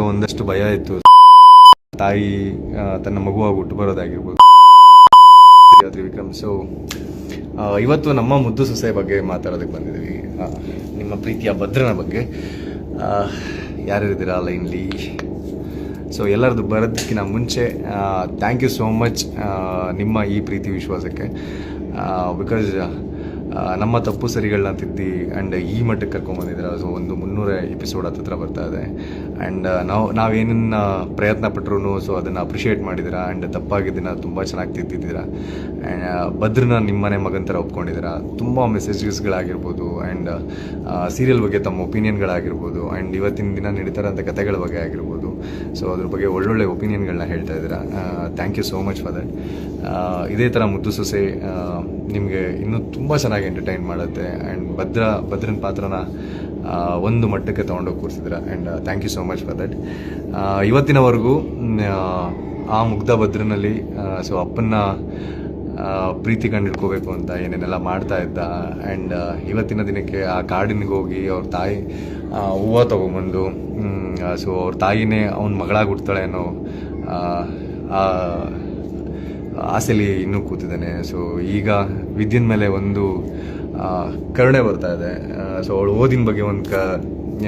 ಒಂದಷ್ಟು ಭಯ ಇತ್ತು. ತಾಯಿ ತನ್ನ ಮಗುವಾಗಿ ಹುಟ್ಟು ಬರೋದಾಗಿರ್ಬೋದು. ತ್ರಿವಿಕ್ರಮ್. ಸೊ ಇವತ್ತು ನಮ್ಮ ಮುದ್ದು ಸೊಸೆ ಬಗ್ಗೆ ಮಾತಾಡೋದಕ್ಕೆ ಬಂದಿದ್ದೀವಿ. ನಿಮ್ಮ ಪ್ರೀತಿಯ ಭದ್ರನ ಬಗ್ಗೆ. ಯಾರ್ಯಾರಿದ್ದೀರಾ ಲೈನ್ಲಿ? ಸೊ ಎಲ್ಲರದ್ದು ಬರೋದಕ್ಕಿಂತ ಮುಂಚೆ ಥ್ಯಾಂಕ್ ಯು ಸೋ ಮಚ್ ನಿಮ್ಮ ಈ ಪ್ರೀತಿ ವಿಶ್ವಾಸಕ್ಕೆ. ಬಿಕಾಸ್ ನಮ್ಮ ತಪ್ಪು ಸರಿಗಳನ್ನ ತಿದ್ದಿ ಆ್ಯಂಡ್ ಈ ಮಟ್ಟಕ್ಕೆ ಕರ್ಕೊಂಬಂದಿದ್ದೀರಾ. ಸೊ ಒಂದು 300 ಎಪಿಸೋಡ್ ಹತ್ತಿರ ಬರ್ತಾ ಇದೆ. ಆ್ಯಂಡ್ ನಾವೇನನ್ನ ಪ್ರಯತ್ನ ಪಟ್ಟರು ಸೊ ಅದನ್ನು ಅಪ್ರಿಷಿಯೇಟ್ ಮಾಡಿದ್ದೀರಾ. ಆ್ಯಂಡ್ ತಪ್ಪಾಗಿದ್ದನ್ನು ತುಂಬ ಚೆನ್ನಾಗಿ ತಿದ್ದಿದ್ದೀರಾ. ಆ್ಯಂಡ್ ಭದ್ರನ ನಿಮ್ಮನೆ ಮಗನ ಥರ ಒಪ್ಕೊಂಡಿದ್ದೀರಾ. ತುಂಬ ಮೆಸೇಜಸ್ಗಳಾಗಿರ್ಬೋದು ಆ್ಯಂಡ್ ಸೀರಿಯಲ್ ಬಗ್ಗೆ ತಮ್ಮ ಒಪಿನಿಯನ್ಗಳಾಗಿರ್ಬೋದು ಆ್ಯಂಡ್ ಇವತ್ತಿನ ದಿನ ನಡೀತಾರಂಥ ಕಥೆಗಳ ಬಗ್ಗೆ ಆಗಿರ್ಬೋದು. ಸೊ ಅದ್ರ ಬಗ್ಗೆ ಒಳ್ಳೊಳ್ಳೆ ಒಪಿನಿಯನ್ಗಳನ್ನ ಹೇಳ್ತಾ ಇದ್ದೀರಾ. Thank you so much for that. ಇದೇ ಥರ ಮುದ್ದು ಸೊಸೆ ನಿಮಗೆ ಇನ್ನೂ ತುಂಬ ಚೆನ್ನಾಗಿ ಎಂಟರ್ಟೈನ್ ಮಾಡುತ್ತೆ. ಆ್ಯಂಡ್ ಭದ್ರನ ಪಾತ್ರನ ಒಂದು ಮಟ್ಟಕ್ಕೆ ತೊಗೊಂಡೋಗಿ ಕೂರಿಸಿದ್ರೆ. And thank you so much for that. ಇವತ್ತಿನವರೆಗೂ ಆ ಮುಗ್ಧ ಭದ್ರನಲ್ಲಿ ಸೊ ಅಪ್ಪನ್ನ ಪ್ರೀತಿ ಕಂಡಿಡ್ಕೋಬೇಕು ಅಂತ ಏನೇನೆಲ್ಲ ಮಾಡ್ತಾ ಇದ್ದ. ಆ್ಯಂಡ್ ಇವತ್ತಿನ ದಿನಕ್ಕೆ ಆ ಕಾಡಿನಿಗೆ ಹೋಗಿ ಅವ್ರ ತಾಯಿ ಹೂವು ತೊಗೊಂಬಂದು ಸೊ ಅವ್ರ ತಾಯಿನೇ ಅವನ ಮಗಳಾಗಿ ಹುಡ್ತಾಳೆ ಅನ್ನೋ ಆಸೆಲಿ ಇನ್ನೂ ಕೂತಿದ್ದಾನೆ. ಸೊ ಈಗ ವಿದ್ಯೆನ ಮೇಲೆ ಒಂದು ಕರುಣೆ ಬರ್ತಾ ಇದೆ. ಸೊ ಅವಳು ಓದಿನ ಬಗ್ಗೆ ಒಂದು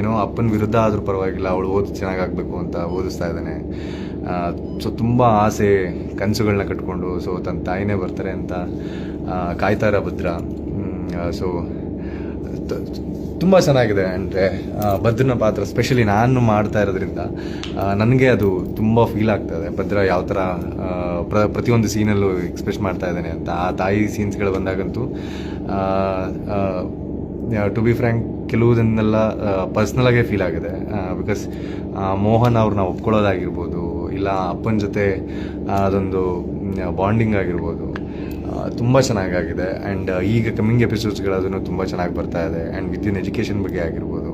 ಏನೋ ಅಪ್ಪನ ವಿರುದ್ಧ ಆದರೂ ಪರವಾಗಿಲ್ಲ, ಅವಳು ಓದಿ ಚೆನ್ನಾಗಾಗಬೇಕು ಅಂತ ಓದಿಸ್ತಾ ಇದ್ದಾನೆ. ಸೊ ತುಂಬ ಆಸೆ ಕನಸುಗಳನ್ನ ಕಟ್ಕೊಂಡು ಸೊ ತನ್ನ ತಾಯಿನೇ ಬರ್ತಾರೆ ಅಂತ ಕಾಯ್ತಾ ಇರೋ ಭದ್ರ. ಸೊ ತುಂಬ ಚೆನ್ನಾಗಿದೆ. ಅಂದರೆ ಭದ್ರನ ಪಾತ್ರ ಸ್ಪೆಷಲಿ ನಾನು ಮಾಡ್ತಾ ಇರೋದ್ರಿಂದ ನನಗೆ ಅದು ತುಂಬ ಫೀಲ್ ಆಗ್ತಾಯಿದೆ. ಭದ್ರ ಯಾವ ಥರ ಪ್ರತಿಯೊಂದು ಸೀನಲ್ಲೂ ಎಕ್ಸ್ಪ್ರೆಸ್ ಮಾಡ್ತಾ ಇದ್ದಾನೆ ಅಂತ. ಆ ತಾಯಿ ಸೀನ್ಸ್ಗಳು ಬಂದಾಗಂತೂ ಟು ಬಿ ಫ್ರ್ಯಾಂಕ್ ಕೆಲವುದನ್ನೆಲ್ಲ ಪರ್ಸ್ನಲಾಗೇ ಫೀಲ್ ಆಗಿದೆ. ಬಿಕಾಸ್ ಮೋಹನ್ ಅವ್ರನ್ನ ಒಪ್ಕೊಳ್ಳೋದಾಗಿರ್ಬೋದು, ಇಲ್ಲ ಅಪ್ಪನ ಜೊತೆ ಅದೊಂದು ಬಾಂಡಿಂಗ್ ಆಗಿರ್ಬೋದು, ತುಂಬ ಚೆನ್ನಾಗಾಗಿದೆ. ಆ್ಯಂಡ್ ಈಗ ಕಮ್ಮಿಂಗ್ ಎಪಿಸೋಡ್ಸ್ಗಳದನ್ನು ತುಂಬ ಚೆನ್ನಾಗಿ ಬರ್ತಾ ಇದೆ. ಆ್ಯಂಡ್ ವಿದ್ಯನ್ ಎಜುಕೇಷನ್ ಬಗ್ಗೆ ಆಗಿರ್ಬೋದು.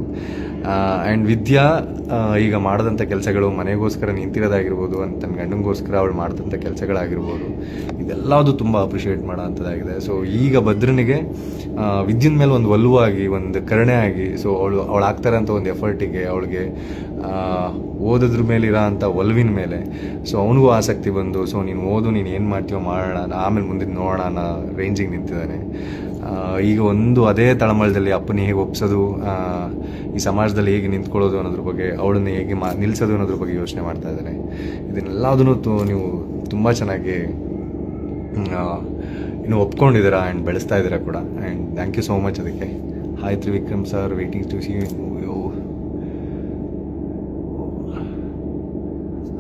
ಆ್ಯಂಡ್ ವಿದ್ಯಾ ಈಗ ಮಾಡಿದಂಥ ಕೆಲಸಗಳು, ಮನೆಗೋಸ್ಕರ ನಿಂತಿರೋದಾಗಿರ್ಬೋದು, ಅಂತ ತನ್ನ ಗಂಡನಿಗೋಸ್ಕರ ಅವಳು ಮಾಡಿದಂಥ ಕೆಲಸಗಳಾಗಿರ್ಬೋದು, ಇದೆಲ್ಲದು ತುಂಬ ಅಪ್ರಿಷಿಯೇಟ್ ಮಾಡೋ ಅಂಥದ್ದಾಗಿದೆ. ಸೊ ಈಗ ಭದ್ರನಿಗೆ ವಿದ್ಯನ ಮೇಲೆ ಒಂದು ಒಲವಾಗಿ, ಒಂದು ಕರುಣೆ ಆಗಿ, ಸೊ ಅವಳು ಆಗ್ತಾರೆ ಅಂತ ಒಂದು ಎಫರ್ಟಿಗೆ, ಅವಳಿಗೆ ಓದೋದ್ರ ಮೇಲೆ ಇರೋ ಅಂಥ ಒಲವಿನ ಮೇಲೆ ಸೊ ಅವನಿಗೂ ಆಸಕ್ತಿ ಬಂದು ಸೊ ನೀನು ಓದು, ನೀನು ಏನು ಮಾಡ್ತೀವೋ ಮಾಡೋಣ, ಆಮೇಲೆ ಮುಂದಿನ ನೋಡೋಣ ಅನ್ನೋ ರೇಂಜಿಗೆ ನಿಂತಿದ್ದಾನೆ. ಈಗ ಒಂದು ಅದೇ ತಳಮಳದಲ್ಲಿ ಅಪ್ಪನ ಹೇಗೆ ಒಪ್ಸೋದು, ಈ ಸಮಾಜದಲ್ಲಿ ಹೇಗೆ ನಿಂತ್ಕೊಳ್ಳೋದು ಅನ್ನೋದ್ರ ಬಗ್ಗೆ, ಅವಳನ್ನ ಹೇಗೆ ನಿಲ್ಲಿಸೋದು ಅನ್ನೋದ್ರ ಬಗ್ಗೆ ಯೋಚನೆ ಮಾಡ್ತಾ ಇದ್ದಾನೆ. ಇದನ್ನೆಲ್ಲದನ್ನು ನೀವು ತುಂಬ ಚೆನ್ನಾಗಿ ಇನ್ನು ಒಪ್ಕೊಂಡಿದ್ದೀರಾ ಆ್ಯಂಡ್ ಬೆಳೆಸ್ತಾ ಇದ್ದೀರಾ ಕೂಡ. And thank you so much ಅದಕ್ಕೆ. Hi Trivikram sir, waiting to see you.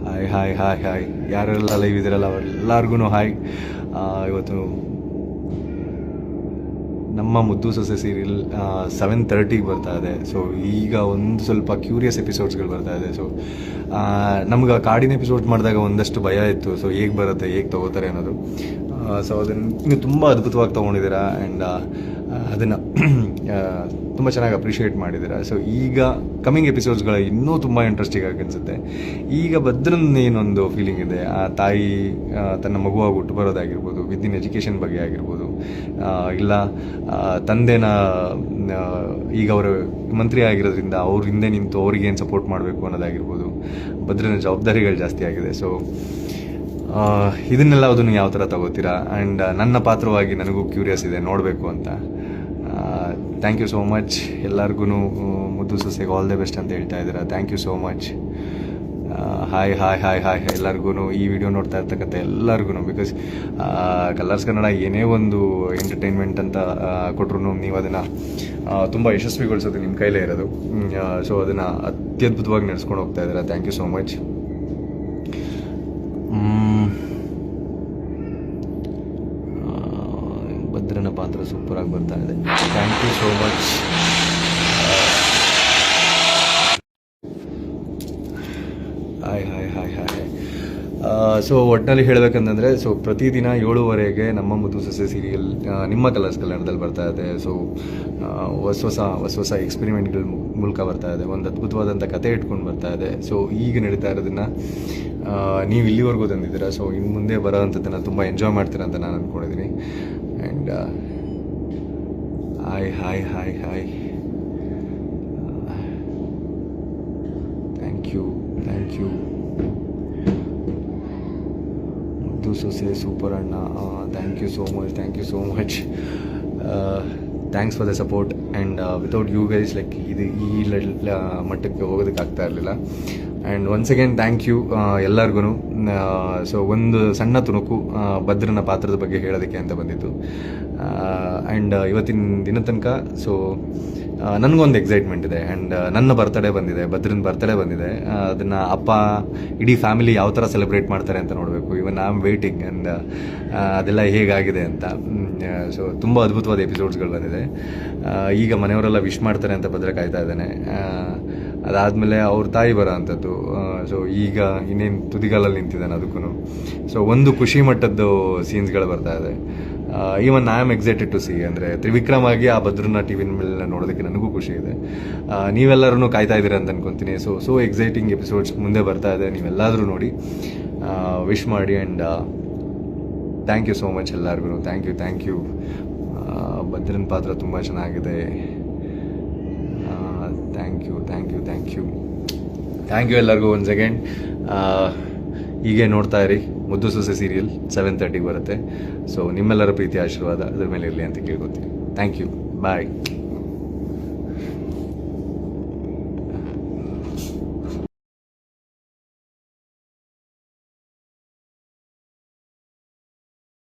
Hi hi hi hi ಯಾರೆಲ್ಲ ಲೈವ್ ಇದ್ದೀರಲ್ಲ ಎಲ್ಲರಿಗೂ ಹಾಯ್. ಇವತ್ತು ನಮ್ಮ ಮುದ್ದು ಸೊಸೆ ಸೀರಿಯಲ್ 7:30ಗೆ ಬರ್ತಾ ಇದೆ. ಸೊ ಈಗ ಒಂದು ಸ್ವಲ್ಪ ಕ್ಯೂರಿಯಸ್ ಎಪಿಸೋಡ್ಸ್ಗಳು ಬರ್ತಾ ಇದೆ. ಸೊ ನಮ್ಗೆ ಕಾಡಿನ ಎಪಿಸೋಡ್ ಮಾಡಿದಾಗ ಒಂದಷ್ಟು ಭಯ ಇತ್ತು. ಸೊ ಹೇಗೆ ಬರುತ್ತೆ, ಹೇಗೆ ತೊಗೋತಾರೆ ಅನ್ನೋದು. ಸೊ ಅದನ್ನು ನೀವು ತುಂಬ ಅದ್ಭುತವಾಗಿ ತೊಗೊಂಡಿದ್ದೀರಾ. ಆ್ಯಂಡ್ ಅದನ್ನು ತುಂಬ ಚೆನ್ನಾಗಿ ಅಪ್ರಿಷಿಯೇಟ್ ಮಾಡಿದ್ದೀರಾ. ಸೊ ಈಗ ಕಮ್ಮಿಂಗ್ ಎಪಿಸೋಡ್ಸ್ಗಳು ಇನ್ನೂ ತುಂಬ ಇಂಟ್ರೆಸ್ಟಿಂಗ್ ಆಗಿ ಅನಿಸುತ್ತೆ. ಈಗ ಭದ್ರನ್ ಏನೊಂದು ಫೀಲಿಂಗ್ ಇದೆ, ಆ ತಾಯಿ ತನ್ನ ಮಗುವಾಗಿ ಹುಟ್ಟು ಬರೋದಾಗಿರ್ಬೋದು, ವಿದಿನ್ ಎಜುಕೇಷನ್ ಬಗ್ಗೆ ಆಗಿರ್ಬೋದು, ಇಲ್ಲ ತಂದೆನ ಈಗ ಅವರು ಮಂತ್ರಿ ಆಗಿರೋದ್ರಿಂದ ಅವ್ರ ಹಿಂದೆ ನಿಂತು ಅವ್ರಿಗೇನು ಸಪೋರ್ಟ್ ಮಾಡಬೇಕು ಅನ್ನೋದಾಗಿರ್ಬೋದು, ಭದ್ರನ ಜವಾಬ್ದಾರಿಗಳು ಜಾಸ್ತಿ ಆಗಿದೆ. ಸೊ ಇದನ್ನೆಲ್ಲ ಅದನ್ನು ಯಾವ ಥರ ತಗೋತೀರಾ? ಆ್ಯಂಡ್ ನನ್ನ ಪಾತ್ರವಾಗಿ ನನಗೂ ಕ್ಯೂರಿಯಸ್ ಇದೆ, ನೋಡಬೇಕು ಅಂತ. ಥ್ಯಾಂಕ್ ಯು ಸೋ ಮಚ್ ಎಲ್ಲರಿಗೂ. ಮುದ್ದು ಸೊಸೆಗೆ ಆಲ್ ದ ಬೆಸ್ಟ್ ಅಂತ ಹೇಳ್ತಾ ಇದ್ದೀರಾ. Thank you so much. Hi hi hi hi ಎಲ್ಲರಿಗೂ, ಈ ವಿಡಿಯೋ ನೋಡ್ತಾ ಇರ್ತಕ್ಕಂಥ ಎಲ್ಲರಿಗೂ. ಬಿಕಾಸ್ ಕಲರ್ಸ್ ಕನ್ನಡ ಏನೇ ಒಂದು ಎಂಟರ್ಟೈನ್ಮೆಂಟ್ ಅಂತ ಕೊಟ್ಟರು ನೀವು ಅದನ್ನು ತುಂಬ ಯಶಸ್ವಿಗೊಳಿಸೋದು ನಿಮ್ಮ ಕೈಲೇ ಇರೋದು. ಸೊ ಅದನ್ನು ಅತ್ಯದ್ಭುತವಾಗಿ ನಡೆಸ್ಕೊಂಡು ಹೋಗ್ತಾ ಇದ್ದೀರಾ. Thank you so much. ಭದ್ರನ ಪಾತ್ರ ಸೂಪರಾಗಿ ಬರ್ತಾ ಇದೆ. Thank you so much. Hi hi hi hi. So ಒಟ್ಟಿನಲ್ಲಿ ಹೇಳಬೇಕಂತಂದರೆ ಸೊ ಪ್ರತಿದಿನ 7:30ಗೆ ನಮ್ಮ ಮುದ್ದು ಸೊಸೆ ಸೀರಿಯಲ್ ನಿಮ್ಮ ಕಲರ್ಸ್ ಕನ್ನಡದಲ್ಲಿ ಬರ್ತಾ ಇದೆ. ಸೊ ಹೊಸ ಎಕ್ಸ್ಪೆರಿಮೆಂಟ್ಗಳ ಮೂಲಕ ಬರ್ತಾ ಇದೆ. ಒಂದು ಅದ್ಭುತವಾದಂಥ ಕತೆ ಇಟ್ಕೊಂಡು ಬರ್ತಾ ಇದೆ. ಸೊ ಈಗ ನಡೀತಾ ಇರೋದನ್ನು ನೀವು ಇಲ್ಲಿವರೆಗೂ ತಂದಿದ್ದೀರಾ. ಸೊ ಇನ್ನು ಮುಂದೆ ಬರೋ ಅಂಥದ್ದನ್ನು ತುಂಬ ಎಂಜಾಯ್ ಮಾಡ್ತೀರಾ ಅಂತ ನಾನು ಅಂದ್ಕೊಂಡಿದ್ದೀನಿ. And hi hi hi hi thank you. Thank you. ಮುದ್ದು ಸೊಸೆ ಸೂಪರ್ ಅಣ್ಣ, thank you so much. Thanks for the support and without you guys like ಈ ಮಟ್ಟಕ್ಕೆ ಹೋಗೋದಕ್ಕಾಗ್ತಾ ಇರಲಿಲ್ಲ. And once again thank you ಎಲ್ಲರಿಗೂ. ಸೊ ಒಂದು ಸಣ್ಣ ತುಣುಕು ಭದ್ರನ ಪಾತ್ರದ ಬಗ್ಗೆ ಹೇಳೋದಕ್ಕೆ ಅಂತ ಬಂದಿತ್ತು. ಆ್ಯಂಡ್ ಇವತ್ತಿನ ದಿನ ತನಕ ಸೊ ನನಗೊಂದು ಎಕ್ಸೈಟ್ಮೆಂಟ್ ಇದೆ. ಆ್ಯಂಡ್ ನನ್ನ ಬರ್ತಡೇ ಬಂದಿದೆ, ಭದ್ರನ ಬರ್ತಡೇ ಬಂದಿದೆ. ಅದನ್ನು ಅಪ್ಪ ಇಡೀ ಫ್ಯಾಮಿಲಿ ಯಾವ ಥರ ಸೆಲೆಬ್ರೇಟ್ ಮಾಡ್ತಾರೆ ಅಂತ ನೋಡಬೇಕು. Even I am waiting and ಅದೆಲ್ಲ ಹೇಗಾಗಿದೆ ಅಂತ. ಸೊ ತುಂಬ ಅದ್ಭುತವಾದ ಎಪಿಸೋಡ್ಸ್ಗಳು ಬಂದಿದೆ. ಈಗ ಮನೆಯವರೆಲ್ಲ ವಿಶ್ ಮಾಡ್ತಾರೆ ಅಂತ ಭದ್ರ ಕಾಯ್ತಾ ಇದ್ದಾನೆ. ಅದಾದಮೇಲೆ ಅವ್ರ ತಾಯಿ ಬರೋ ಅಂಥದ್ದು. ಸೊ ಈಗ ಇನ್ನೇನು ತುದಿಗಾಲಲ್ಲಿ ನಿಂತಿದ್ದಾನೆ ಅದಕ್ಕೂ. ಸೊ ಒಂದು ಖುಷಿ ಮಟ್ಟದ್ದು ಸೀನ್ಸ್ಗಳು ಬರ್ತಾ ಇದೆ. Even I am excited to see. ಅಂದರೆ ತ್ರಿವಿಕ್ರಮ್ ಆಗಿ ಆ ಭದ್ರನ ಟಿ ವಿ ಮೇಲೆ ನೋಡೋದಕ್ಕೆ ನನಗೂ ಖುಷಿ ಇದೆ. ನೀವೆಲ್ಲರೂ ಕಾಯ್ತಾ ಇದ್ದೀರಾ ಅಂತ ಅನ್ಕೊತೀನಿ. ಸೊ ಎಕ್ಸೈಟಿಂಗ್ ಎಪಿಸೋಡ್ಸ್ ಮುಂದೆ ಬರ್ತಾ ಇದೆ. ನೀವೆಲ್ಲಾದರೂ ನೋಡಿ ವಿಶ್ ಮಾಡಿ. And thank you so much ಎಲ್ಲರಿಗೂ. Thank you. ಭದ್ರನ ಪಾತ್ರ ತುಂಬ ಚೆನ್ನಾಗಿದೆ. ಥ್ಯಾಂಕ್ ಯು ಎಲ್ಲರಿಗೂ ಒನ್ಸ್ ಅಗೇನ್. ಹೀಗೆ ನೋಡ್ತಾ ಇರಿ ಮುದ್ದು ಸೊಸೆ ಸೀರಿಯಲ್ 7:30 ಬರುತ್ತೆ. ಸೊ ನಿಮ್ಮೆಲ್ಲರ ಪ್ರೀತಿ ಆಶೀರ್ವಾದ ಅದ್ರ ಮೇಲೆ ಇರಲಿ ಅಂತ ಕೇಳ್ಕೊತೀನಿ. Thank you. ಬಾಯ್.